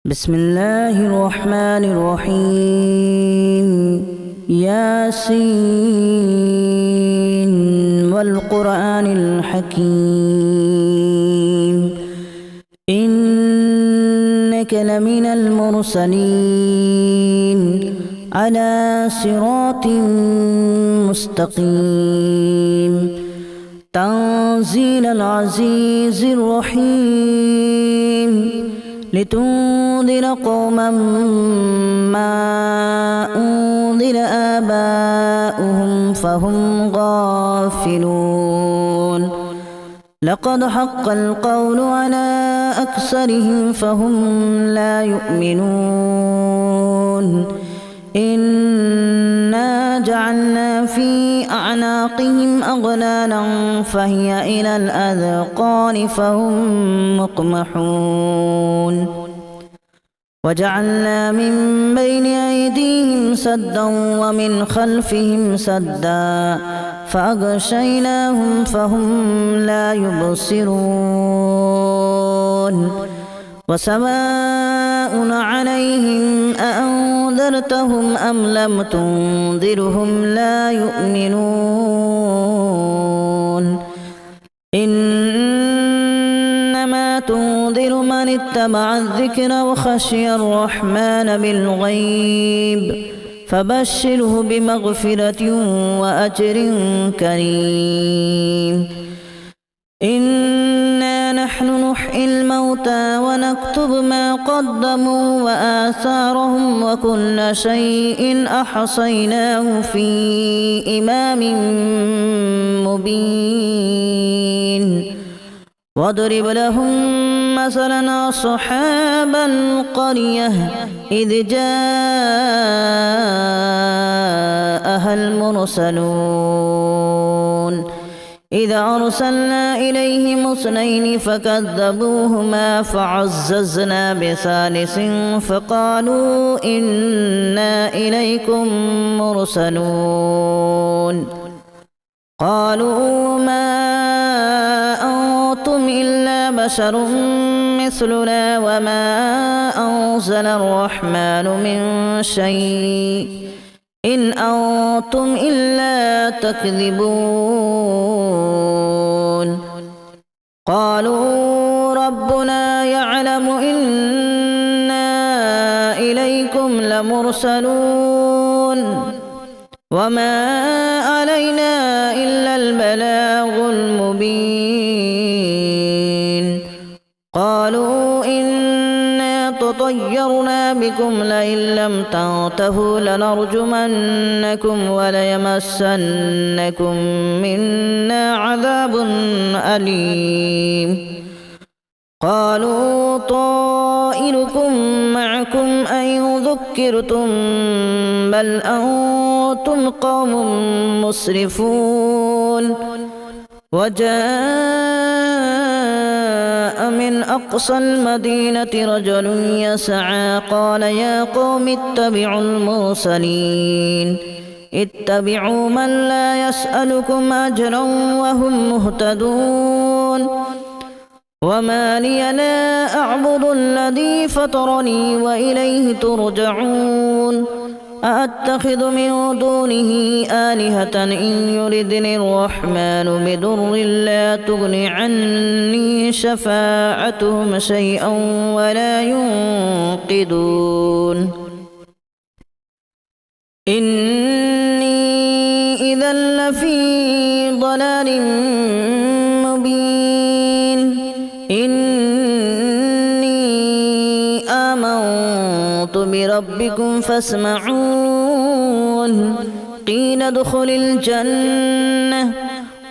بسم الله الرحمن الرحيم ياسين والقرآن الحكيم إنك لمن المرسلين على صراط مستقيم تنزيل العزيز الرحيم لتنذر قوما ما أنذر آباؤهم فهم غافلون لقد حق القول على أكثرهم فهم لا يؤمنون إنا جعلنا في أعناقهم أغلالا فهي إلى الأذقان فهم مقمحون وجعلنا من بين أيديهم سدا ومن خلفهم سدا فأغشيناهم فهم لا يبصرون وسواء عليهم أأنذرتهم أم لم تنذرهم لا يؤمنون إنما تنذر من اتبع الذكر وخشي الرحمن بالغيب فبشره بمغفرة وأجر كريم إنا نحن نحيي الموتى ونكتب ما قدموا وآثارهم وكل شيء أحصيناه في إمام مبين واضرب لهم مثلا أصحاب القرية إذ جاءها المرسلون إذا أرسلنا إليهم اثنين فكذبوهما فعززنا بثالث فقالوا إنا إليكم مرسلون قالوا ما أنتم إلا بشر مثلنا وما أنزل الرحمن من شيء إن أنتم إلا تكذبون قالوا ربنا يعلم إنا إليكم لمرسلون وما علينا إلا البلاغ المبين قالوا إنا تطيرنا بكم لئن لم تنتهوا لنرجمنكم وليمسنكم منا عذاب أليم قالوا طائركم معكم أن ذكرتم بل أنتم قوم مسرفون وجاء من أقصى المدينة رجل يسعى قال يا قوم اتبعوا المرسلين اتبعوا من لا يسألكم أجرا وهم مهتدون وما لي لا أعبد الذي فطرني وإليه ترجعون أأتخذ من دونه آلهة إن يردني الرحمن بضر لا تغن عني شفاعتهم شيئا ولا ينقذون إني إذا لفي ضلال مبين إني آمنت بربكم فاسمعون قيل ادخل الجنة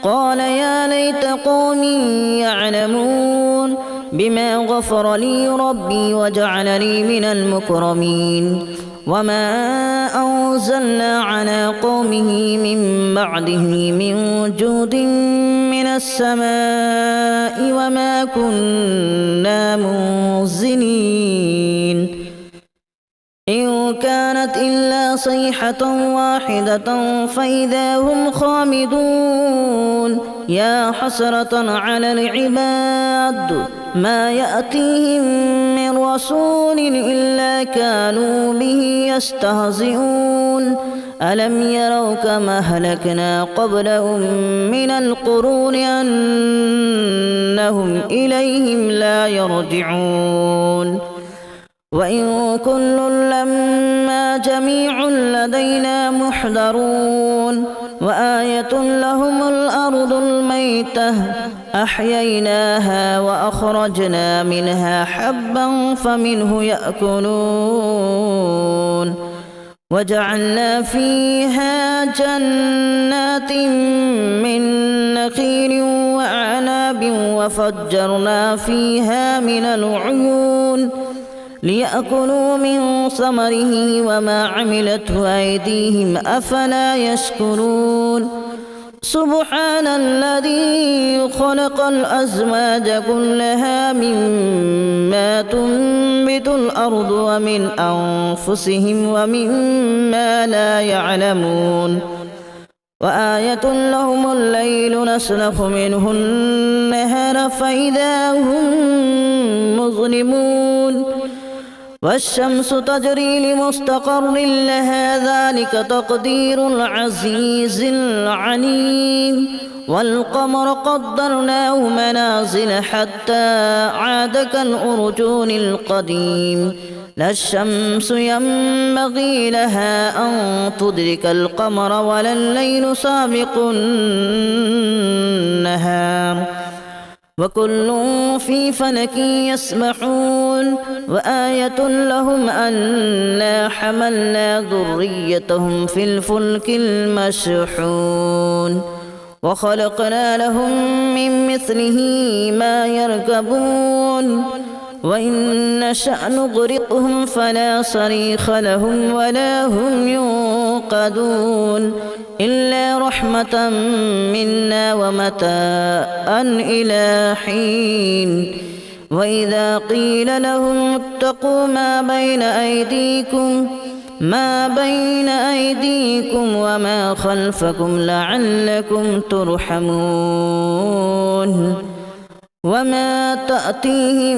قال يا ليت قومي يعلمون بما غفر لي ربي وجعلني من المكرمين وما أنزلنا على قومه من بعده من جود من السماء وما كنا منزلين إن كانت إلا صيحة واحدة فإذا هم خامدون يا حسرة على العباد ما يأتيهم من رسول إلا كانوا به يستهزئون ألم يروا كما أهلكنا قبلهم من القرون أنهم إليهم لا يرجعون وإن كل لما جميع لدينا محضرون وآية لهم الأرض الميتة أحييناها وأخرجنا منها حبا فمنه يأكلون وجعلنا فيها جنات من نخيل وأعناب وفجرنا فيها من العيون ليأكلوا من ثمره وما عملته أيديهم أفلا يشكرون سبحان الذي خلق الأزواج كلها مما تنبت الأرض ومن أنفسهم ومما لا يعلمون وآية لهم الليل نسلخ منه النهار فإذا هم مظلمون والشمس تجري لمستقر لها ذلك تقدير العزيز العليم والقمر قدرناه منازل حتى عاد كالأرجون القديم لا الشمس ينبغي لها أن تدرك القمر ولا الليل سابق النهار وكل في فلك يسبحون وآية لهم أنا حملنا ذريتهم في الفلك المشحون وخلقنا لهم من مثله ما يركبون وإن نشأ نغرقهم فلا صريخ لهم ولا هم ينقذون إلا رحمة منا ومتاعا إلى حين وإذا قيل لهم اتقوا ما بين أيديكم وما خلفكم لعلكم ترحمون وما تأتيهم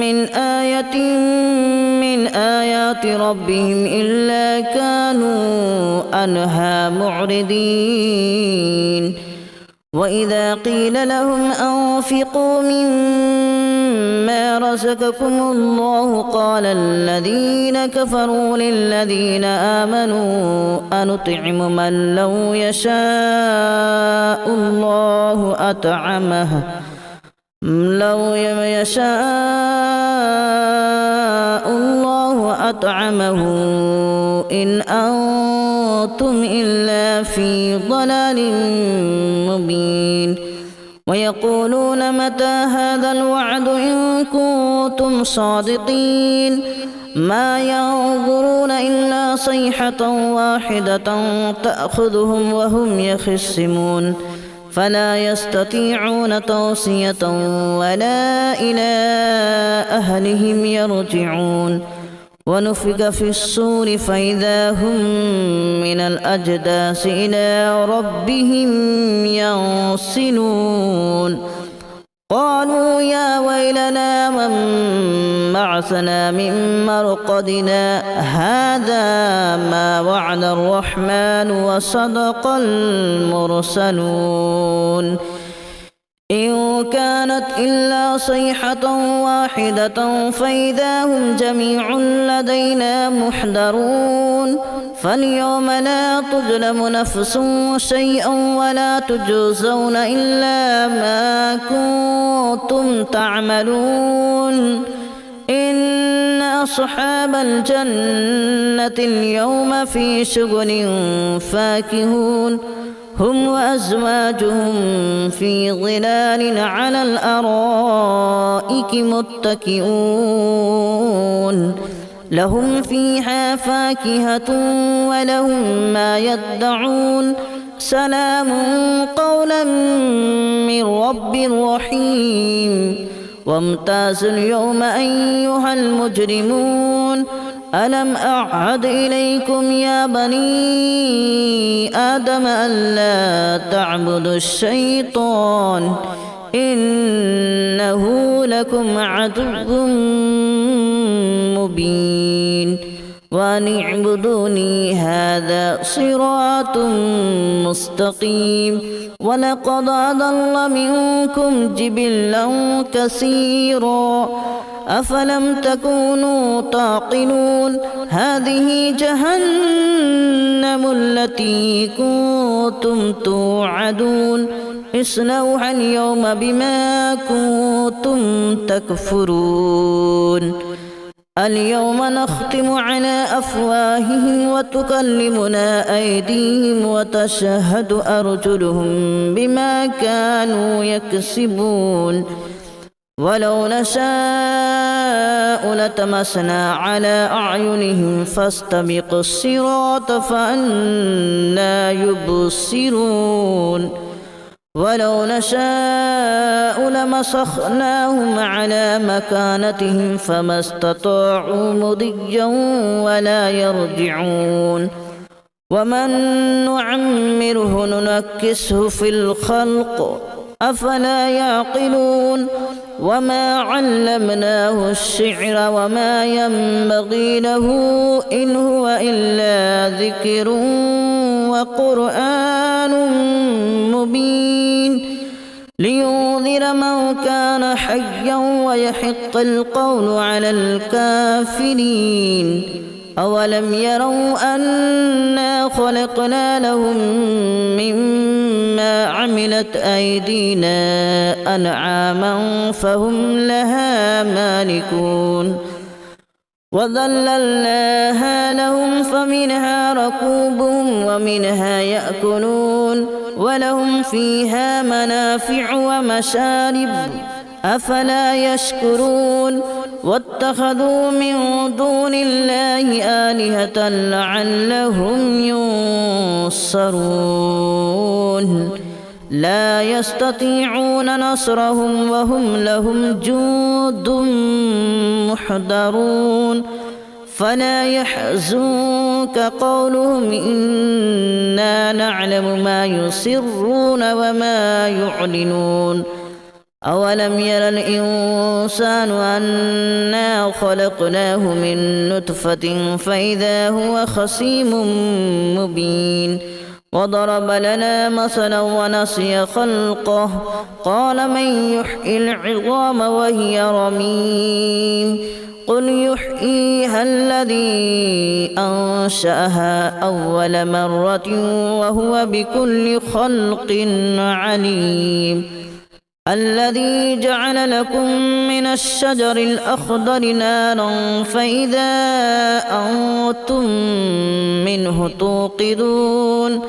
من آية من آيات ربهم إلا كانوا عنها معرضين وإذا قيل لهم أنفقوا مما رزقكم الله قال الذين كفروا للذين آمنوا أنطعم من لو يشاء الله أطعمه إن أنتم إلا في ضلال مبين ويقولون متى هذا الوعد إن كنتم صادقين ما ينظرون إلا صيحة واحدة تأخذهم وهم يخصمون فلا يستطيعون توصية ولا إلى أهلهم يرجعون ونفخ في الصور فإذا هم من الأجداث إلى ربهم ينسلون قالوا يا ويلنا من بعثنا من مرقدنا هذا ما وعد الرحمن وصدق المرسلون إن كانت إلا صيحة واحدة فإذا هم جميع لدينا محضرون فاليوم لا تظلم نفس شيئا ولا تجزون إلا ما كنتم تعملون إن أصحاب الجنة اليوم في شغل فاكهون هم وأزواجهم في ظلال على الأرائك متكئون لهم فيها فاكهة ولهم ما يدعون سلام قولا من رب رحيم وامتازوا اليوم أيها المجرمون ألم أعهد إليكم يا بني آدم ألا تعبدوا الشيطان إنه لكم عدو مبين وأن اعبدوني هذا صراط مستقيم ولقد أضل منكم جبلا كثيرا أفلم تكونوا تعقلون هذه جهنم التي كنتم توعدون اصلوها اليوم بما كنتم تكفرون اليوم نختم على أفواههم وتكلمنا أيديهم وتشهد أرجلهم بما كانوا يكسبون ولو نشاء لتمسنا على أعينهم فاستبقوا الصراط فأنى يبصرون ولو نشاء لمسخناهم على مكانتهم فما استطاعوا مضيا ولا يرجعون ومن نعمره ننكسه في الخلق أفلا يعقلون وما علمناه الشعر وما ينبغي له إن هو إلا ذكر وقرآن مبين لينذر من كان حيا ويحق القول على الكافرين أولم يروا أنا خلقنا لهم مما عملت أيدينا أنعاما فهم لها مالكون وذللناها لهم فمنها ركوبهم ومنها يأكلون ولهم فيها منافع ومشارب أفلا يشكرون واتخذوا من دون الله آلهة لعلهم ينصرون لا يستطيعون نصرهم وهم لهم جند محضرون فلا يحزنك قولهم إنا نعلم ما يسرون وما يعلنون أولم ير الإنسان أنا خلقناه من نطفة فإذا هو خصيم مبين وضرب لنا مثلا ونسي خلقه قال من يحيي العظام وهي رميم قل يحييها الذي أنشأها أول مرة وهو بكل خلق عليم الذي جعل لكم من الشجر الأخضر نارا فإذا أنتم منه توقدون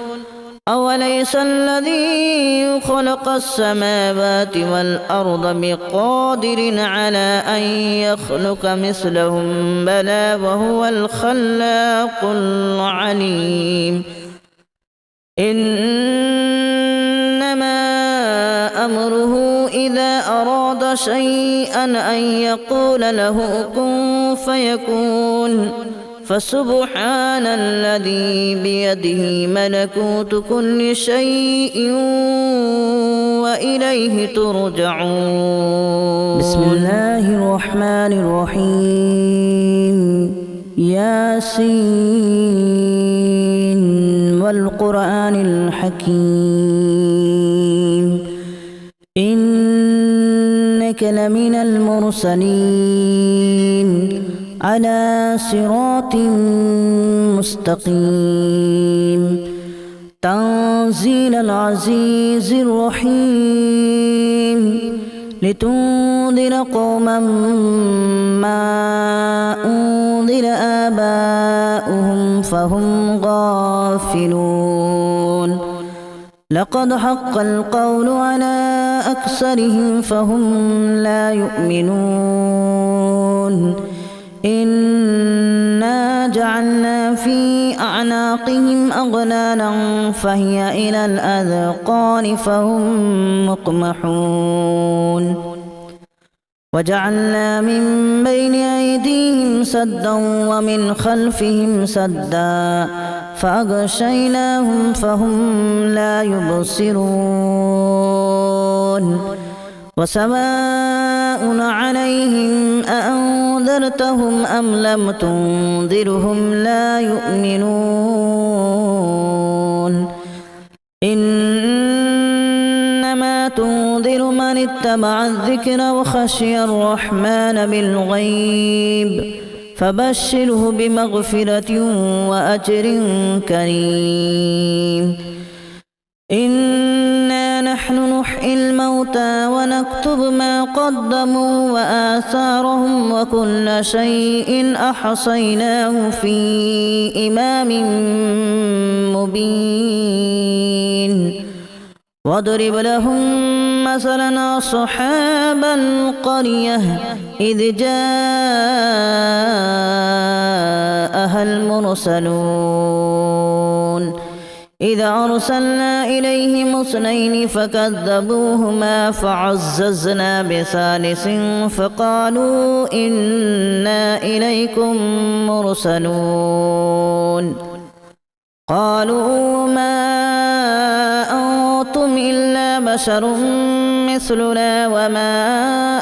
أوليس الذي خلق السماوات والأرض بقادر على أن يخلق مثلهم بلى وهو الخلاق العليم إنما أمره إذا أراد شيئا أن يقول له كن فيكون فسبحان الذي بيده ملكوت كل شيء وإليه ترجعون بسم الله الرحمن الرحيم ياسين والقرآن الحكيم إنك لمن المرسلين على صراط مستقيم تنزيل العزيز الرحيم لتنذر قوما ما أنذر آباؤهم فهم غافلون لقد حق القول على أكثرهم فهم لا يؤمنون إنا جعلنا في أعناقهم أغلالا فهي إلى الأذقان فهم مقمحون وجعلنا من بين أيديهم سدا ومن خلفهم سدا فأغشيناهم فهم لا يبصرون وسواء عليهم أأنذرتهم أم لم تنذرهم لا يؤمنون إنما تنذر من اتبع الذكر وخشي الرحمن بالغيب فبشره بمغفرة وأجر كريم إنا نحن نحيي الموتى ونكتب ما قدموا وآثارهم وكل شيء أحصيناه في إمام مبين واضرب لهم مثلا أصحاب القرية إذ جاءها المرسلون إذ أرسلنا إليهم اثنين فكذبوهما فعززنا بثالث فقالوا إنا إليكم مرسلون قالوا ما أنتم إلا بشر مثلنا وما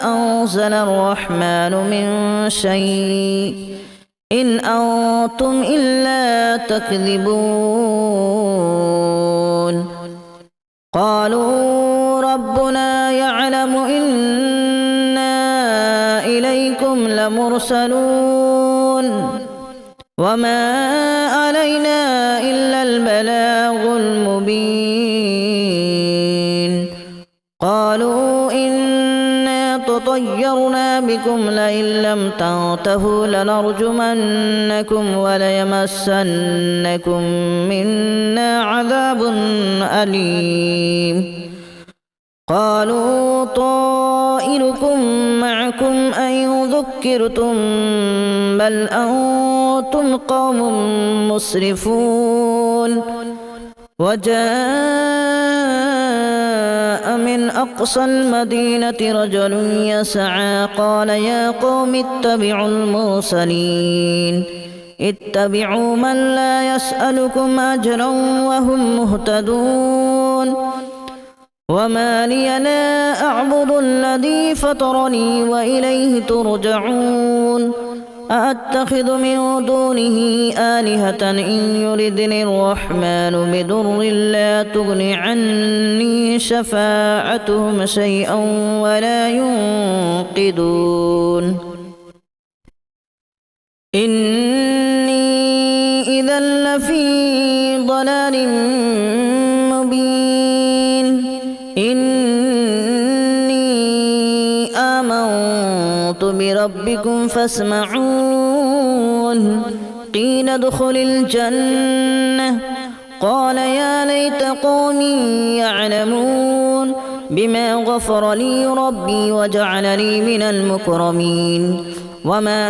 أنزل الرحمن من شيء إن أنتم إلا تكذبون قالوا ربنا يعلم إنا إليكم لمرسلون وما علينا إلا البلاغ المبين قالوا إنا تطيرنا بكم لئن لم تنتهوا لنرجمنكم وليمسنكم منا عذاب أليم قالوا طائركم معكم أن ذكرتم بل أنتم قوم مسرفون وجاء من أقصى المدينة رجل يسعى قال يا قوم اتبعوا المرسلين اتبعوا من لا يسألكم أجرا وهم مهتدون وما لي لا أعبد الذي فطرني وإليه ترجعون أأتخذ من دونه آلهة إن يردني الرحمن بضر لا تغن عني شفاعتهم شيئا ولا ينقذون إني إذا لفي ضلال مبين إني آمنت بربكم فاسمعون قيل ادخل الجنة قال يا ليت قومي يعلمون بما غفر لي ربي وجعلني من المكرمين وما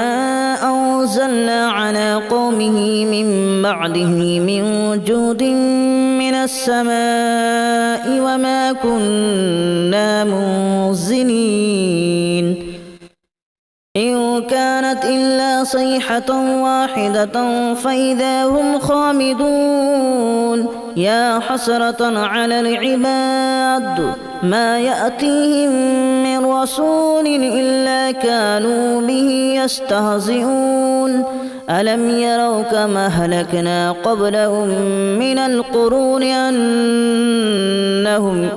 أنزلنا على قومه من بعده من جود من السماء وما كنا منزلين إن كانت إلا صيحة واحدة فإذا هم خامدون يا حسرة على العباد ما يأتيهم من رسول إلا كانوا به يستهزئون ألم يروا كما أهلكنا قبلهم من القرون أنهم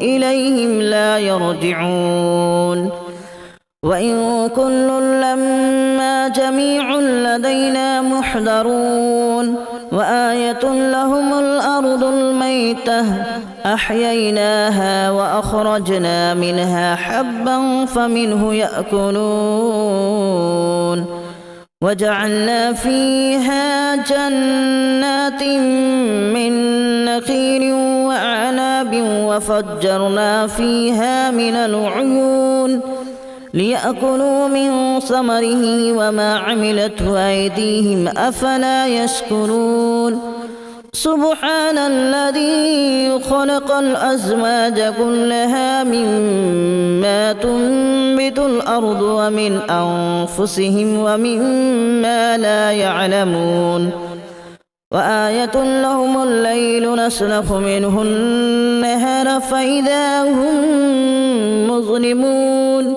إليهم لا يرجعون وإن كل لما جميع لدينا محضرون وآية لهم الأرض الميتة أحييناها وأخرجنا منها حبا فمنه يأكلون وجعلنا فيها جنات من نخيل وأعناب وفجرنا فيها من العيون ليأكلوا من ثمره وما عملته أيديهم أفلا يشكرون سبحان الذي خلق الأزواج كلها مما تنبت الأرض ومن أنفسهم ومما لا يعلمون وآية لهم الليل نسلخ منه النهار فإذا هم مظلمون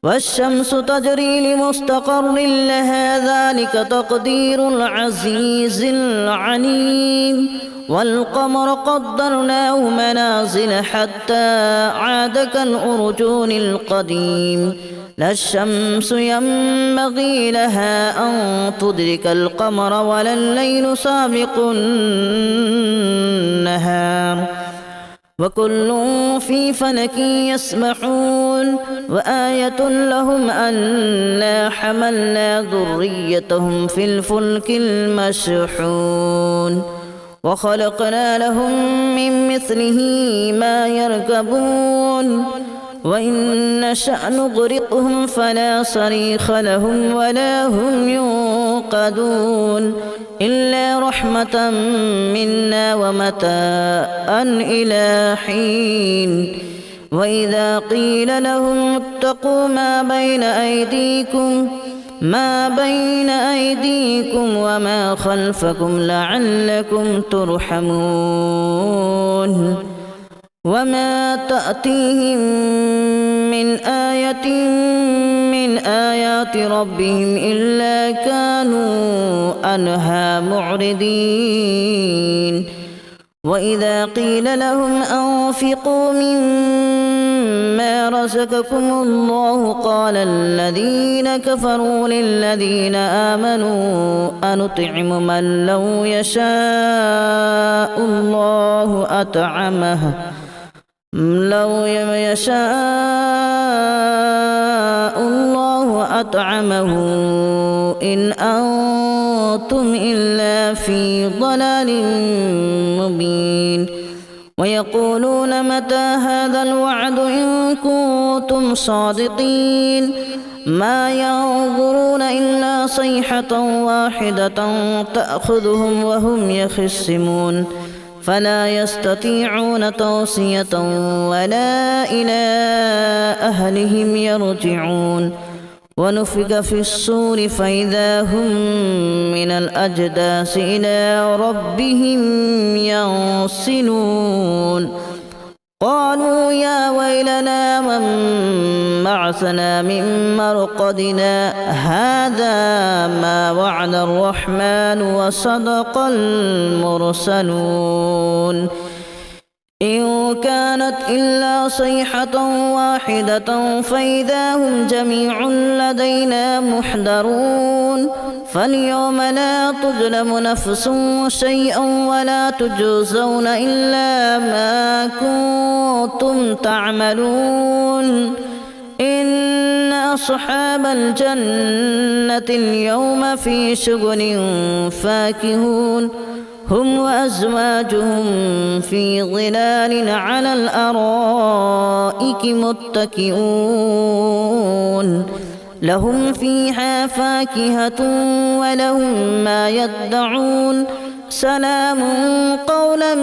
والشمس تجري لمستقر لها ذلك تقدير العزيز العليم والقمر قدرناه منازل حتى عاد كالأرجون القديم لا الشمس ينبغي لها أن تدرك القمر ولا الليل سابق النهار وكل في فلك يسبحون وآية لهم أنا حملنا ذريتهم في الفلك المشحون وخلقنا لهم من مثله ما يركبون وإن نشأ نغرقهم فلا صريخ لهم ولا هم ينقذون إلا رحمة منا ومتاعا إلى حين وإذا قيل لهم اتقوا ما بين أيديكم وما خلفكم لعلكم ترحمون وما تأتيهم من آية من آيات ربهم إلا كانوا عنها معرضين وإذا قيل لهم أنفقوا مما رزقكم الله قال الذين كفروا للذين آمنوا أنطعم من لو يشاء الله أطعمه إن أنتم إلا في ضلال مبين ويقولون متى هذا الوعد إن كنتم صادقين ما ينظرون إلا صيحة واحدة تأخذهم وهم يخصمون فلا يستطيعون توصية ولا إلى أهلهم يرجعون ونفخ في الصور فإذا هم من الأجداث إلى ربهم ينسلون قالوا يا ويلنا من بعثنا من مرقدنا هذا ما وعد الرحمن وصدق المرسلون إن كانت إلا صيحة واحدة فإذا هم جميع لدينا محضرون فاليوم لا تظلم نفس شيئا ولا تجزون إلا ما كنتم تعملون إن أصحاب الجنة اليوم في شغل فاكهون هم وأزواجهم في ظلال على الأرائك متكئون لهم فيها فاكهة ولهم ما يدعون سلام قولا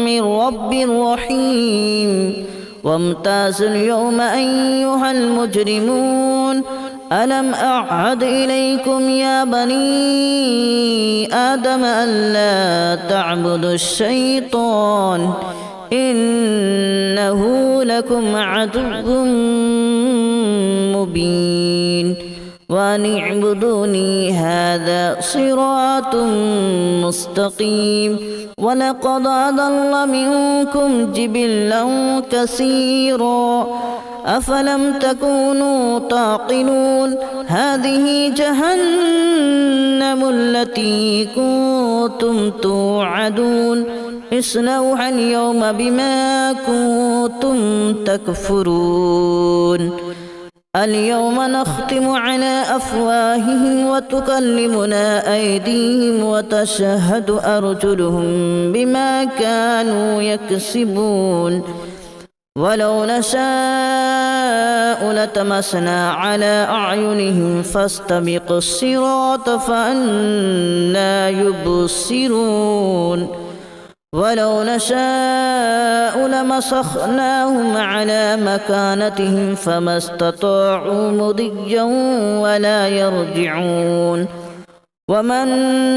من رب رحيم وامتازوا اليوم أيها المجرمون ألم أعهد إليكم يا بني آدم ألا تعبدوا الشيطان إنه لكم عدو مبين وأن اعبدوني هذا صراط مستقيم ولقد أضل منكم جبلا كثيرا أفلم تكونوا تعقلون هذه جهنم التي كنتم توعدون اصلوها اليوم بما كنتم تكفرون اليوم نختم على أفواههم وتكلمنا أيديهم وتشهد أرجلهم بما كانوا يكسبون ولو نشاء لطمسنا على أعينهم فاستبقوا الصراط فأنى يبصرون ولو نشاء لمسخناهم على مكانتهم فما استطاعوا مضيا ولا يرجعون ومن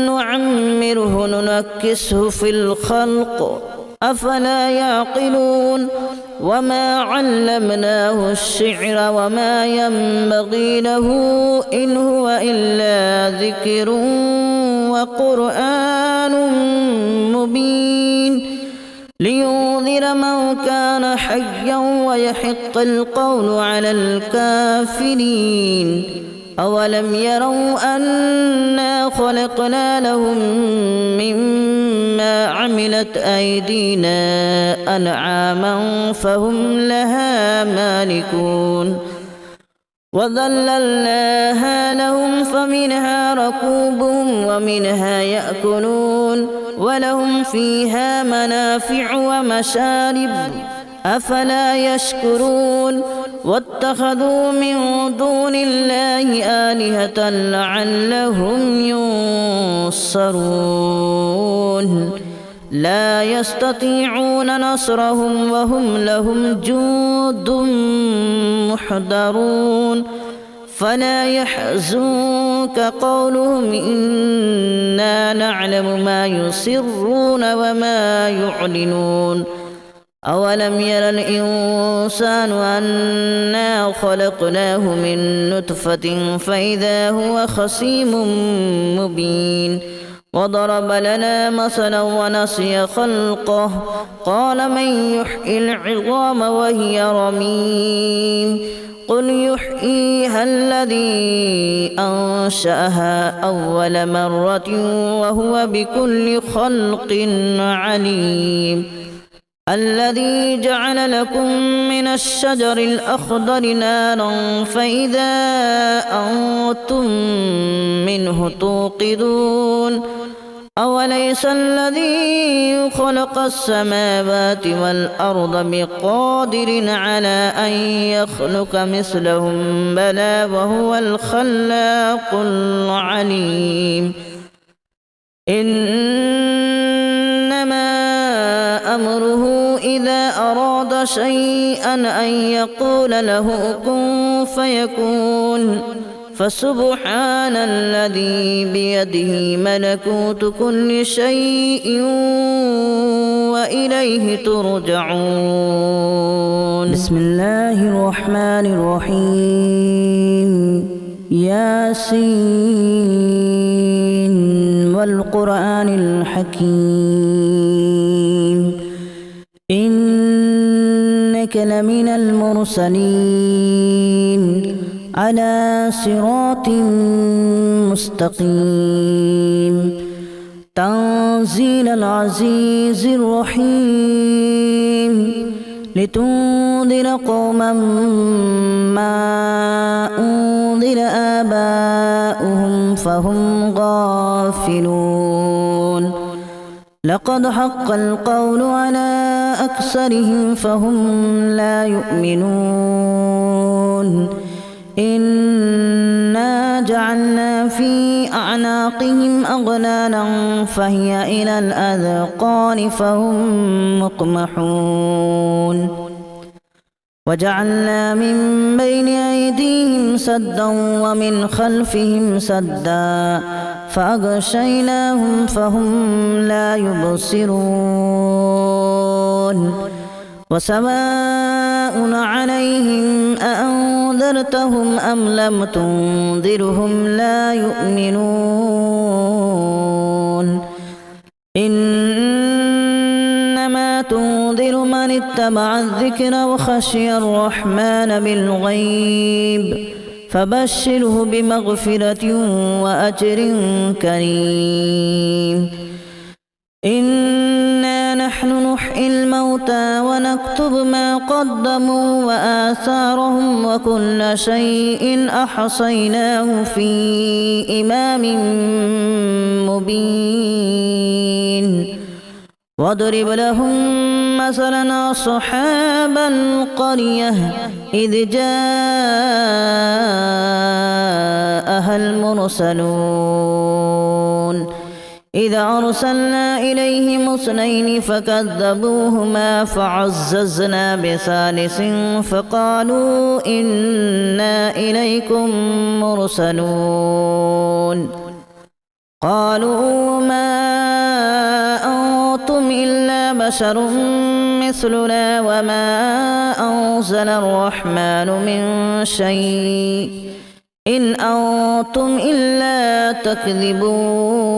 نعمره ننكسه في الخلق أفلا يعقلون وما علمناه الشعر وما ينبغي له إن هو إلا ذكر وقرآن مبين لينذر من كان حيا ويحق القول على الكافرين أولم يروا أنا خلقنا لهم مما عملت أيدينا أنعاما فهم لها مالكون وذللناها لهم فمنها ركوبهم ومنها يأكلون ولهم فيها منافع ومشارب أفلا يشكرون واتخذوا من دون الله آلهة لعلهم ينصرون لا يستطيعون نصرهم وهم لهم جند محضرون فلا يحزنك قولهم إنا نعلم ما يسرون وما يعلنون أولم ير الإنسان أنا خلقناه من نطفة فإذا هو خصيم مبين وضرب لنا مثلا ونسي خلقه قال من يحيي العظام وهي رميم قل يحييها الذي أنشأها أول مرة وهو بكل خلق عليم الذي جعل لكم من الشجر الأخضر نارا فإذا أنتم منه توقدون أوليس الذي خلق السماوات والأرض بقادر على أن يخلق مثلهم بلى وهو الخلاق العليم إنما أمره إذا أراد شيئا أن يقول له كن فيكون فسبحان الذي بيده ملكوت كل شيء وإليه ترجعون بسم الله الرحمن الرحيم ياسين والقرآن الحكيم إنك لمن المرسلين على صراط مستقيم تنزيل العزيز الرحيم لتنذر قوما ما أنذر آباؤهم فهم غافلون لقد حق القول على أكثرهم فهم لا يؤمنون إنا جعلنا في أعناقهم أغلالا فهي إلى الأذقان فهم مقمحون وجعلنا من بين أيديهم سدا ومن خلفهم سدا فأغشيناهم فهم لا يبصرون وسواء عليهم أأنذرتهم أم لم تنذرهم لا يؤمنون إنما تنذر من اتبع الذكر وخشي الرحمن بالغيب فبشره بمغفرة وأجر كريم إنا نحن نحيي الموتى ونكتب ما قدموا وآثارهم وكل شيء أحصيناه في إمام مبين واضرب لهم مثلا أصحاب القرية إذ جاءها المرسلون إذا أرسلنا إليهم اثنين فكذبوهما فعززنا بثالث فقالوا إنا إليكم مرسلون قالوا ما أنتم إلا بشر مثلنا وما أنزل الرحمن من شيء إن أنتم إلا تكذبون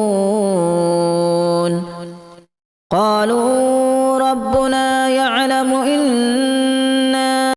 قالوا ربنا يعلم إن